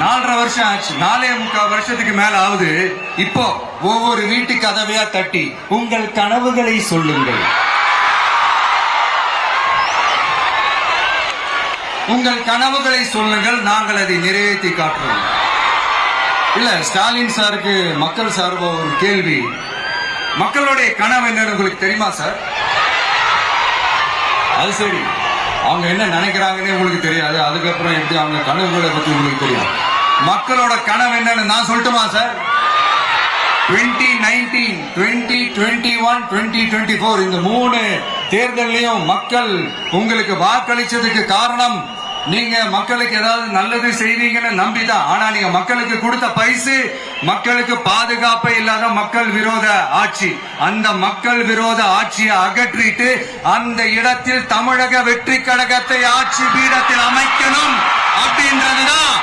4.5 வருஷம் ஆச்சு. 4.25 வருஷத்துக்கு மேல ஆகுது. இப்போ ஒவ்வொரு வீட்டு கதவையா தட்டி உங்கள் கனவுகளை சொல்லுங்கள், உங்கள் கனவுகளை சொல்லுங்கள், நாங்கள் அதை நிறைவேற்றி காட்டுறோம். இல்ல, ஸ்டாலின் சாருக்கு மக்கள் சார்பா ஒரு கேள்வி. மக்களுடைய கனவு என்னன்னு உங்களுக்கு தெரியுமா சார்? அது சரி, அவங்க என்ன நினைக்கிறாங்கன்னு உங்களுக்கு தெரியாது. அதுக்கப்புறம் எப்படி அவங்க கனவுகளை பத்தி உங்களுக்கு தெரியும். மக்களோட கனவு என்னன்னு நான் சொல்லட்டுமா சார்? 2019, 2021, 2024 இந்த 3 தேர்தலையும் மக்கள் உங்களுக்கு வாக்களிச்சதுக்கு காரணம் நீங்க மக்களுக்கு ஏதாவது நல்லது செய்வீங்கன்னு நம்பிதான். ஆனா நீங்க மக்களுக்கு கொடுத்த பரிசு மக்களுக்கு பாதுகாப்பே இல்லாத மக்கள் விரோத ஆட்சி. அந்த மக்கள் விரோத ஆட்சியை அகற்றிட்டு அந்த இடத்தில் தமிழக வெற்றி கழகத்தை ஆட்சி பீடத்தில் அமைக்கணும் அப்படின்றதுதான்